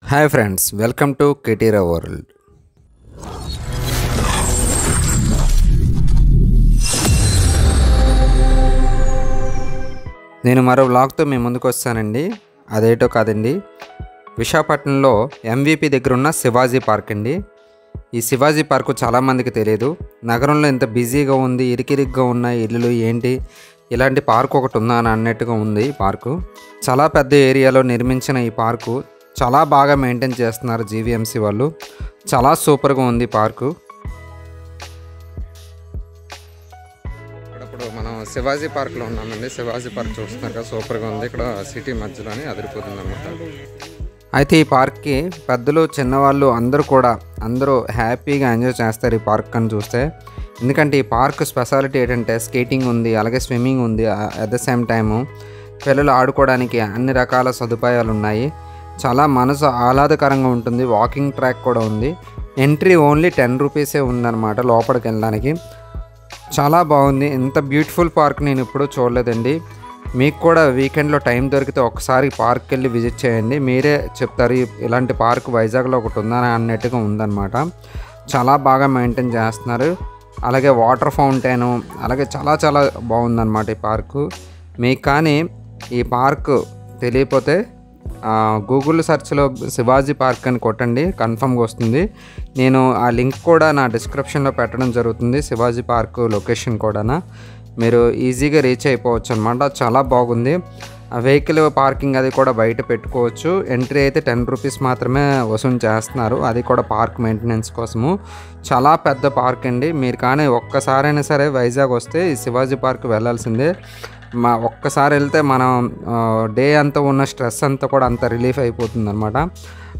Hi friends, welcome to కేటీరా world. నేను మరో వ్లాగ్తో మీ ముందుకు వస్తానండి. అదేటో కాదండి, విశాఖపట్నంలో ఎంవిపి దగ్గర ఉన్న శివాజీ పార్క్ అండి. ఈ శివాజీ పార్కు చాలామందికి తెలియదు. నగరంలో ఎంత బిజీగా ఉంది, ఇరికిరిగ్గా ఉన్న ఇల్లులు ఏంటి, ఇలాంటి పార్కు ఒకటి ఉందా అని అన్నట్టుగా ఉంది. ఈ పార్కు చాలా పెద్ద ఏరియాలో నిర్మించిన ఈ పార్కు చాలా బాగా మెయింటైన్ చేస్తున్నారు జీవీఎంసీ వాళ్ళు. చాలా సూపర్గా ఉంది పార్కు. ఇప్పుడు మనం శివాజీ పార్క్లో ఉన్నామండి. శివాజీ పార్క్ చూస్తున్నారు కదా, సూపర్గా ఉంది. ఇక్కడ సిటీ మధ్యలోనే అదిరిపోతుంది అనమాట. అయితే ఈ పార్క్కి పెద్దలు చిన్నవాళ్ళు అందరూ హ్యాపీగా ఎంజాయ్ చేస్తారు ఈ పార్క్ అని చూస్తే. ఎందుకంటే ఈ పార్క్ స్పెషాలిటీ ఏంటంటే స్కేటింగ్ ఉంది, అలాగే స్విమ్మింగ్ ఉంది. అట్ ద సేమ్ టైము పిల్లలు ఆడుకోవడానికి అన్ని రకాల సదుపాయాలు ఉన్నాయి. చాలా మనసు ఆహ్లాదకరంగా ఉంటుంది. వాకింగ్ ట్రాక్ కూడా ఉంది. ఎంట్రీ ఓన్లీ 10 రూపీసే ఉందన్నమాట లోపలికి వెళ్ళడానికి. చాలా బాగుంది. ఇంత బ్యూటిఫుల్ పార్క్ నేను ఎప్పుడూ చూడలేదండి. మీకు కూడా వీకెండ్లో టైం దొరికితే ఒకసారి పార్క్కి వెళ్ళి విజిట్ చేయండి. మీరే చెప్తారు ఇలాంటి పార్క్ వైజాగ్లో ఒకటి ఉందని అన్నట్టుగా ఉందన్నమాట. చాలా బాగా మెయింటైన్ చేస్తున్నారు. అలాగే వాటర్ ఫౌంటైను, అలాగే చాలా చాలా బాగుందన్నమాట ఈ పార్కు. మీకు కానీ ఈ పార్కు తెలియకపోతే గూగుల్ సెర్చ్లో శివాజీ పార్క్ అని కొట్టండి, కన్ఫర్మ్గా వస్తుంది. నేను ఆ లింక్ కూడా నా డిస్క్రిప్షన్లో పెట్టడం జరుగుతుంది. శివాజీ పార్క్ లొకేషన్ కూడా మీరు ఈజీగా రీచ్ అయిపోవచ్చు అనమాట. చాలా బాగుంది. వెహికల్ పార్కింగ్ అది కూడా బయట పెట్టుకోవచ్చు. ఎంట్రీ అయితే 10 రూపీస్ మాత్రమే వసూలు చేస్తున్నారు, అది కూడా పార్క్ మెయింటెనెన్స్ కోసము. చాలా పెద్ద పార్క్ అండి. మీరు కానీ ఒక్కసారైనా సరే వైజాగ్ వస్తే ఈ శివాజీ పార్క్ వెళ్ళాల్సిందే. ఒక్కసారి వెళ్తే మనం డే అంతా ఉన్న స్ట్రెస్ అంతా కూడా అంత రిలీఫ్ అయిపోతుంది అనమాట.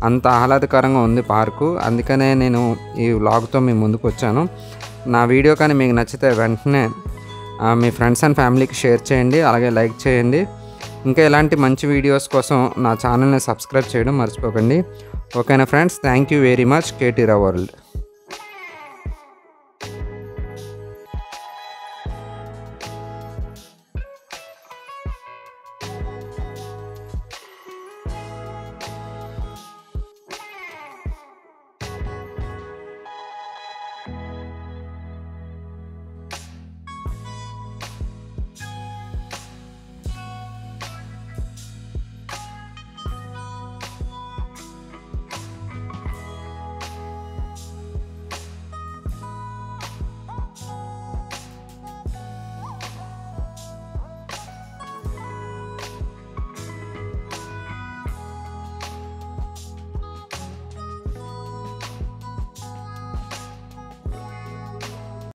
అంత ఆహ్లాదకరంగా ఉంది పార్కు. అందుకనే నేను ఈ వ్లాగ్తో మీ ముందుకు వచ్చాను. నా వీడియో కానీ మీకు నచ్చితే వెంటనే మీ ఫ్రెండ్స్ అండ్ ఫ్యామిలీకి షేర్ చేయండి, అలాగే లైక్ చేయండి. ఇంకా ఇలాంటి మంచి వీడియోస్ కోసం నా ఛానల్ని సబ్స్క్రైబ్ చేయడం మర్చిపోకండి. ఓకేనా friends, thank you very much. కేటీరా వరల్డ్.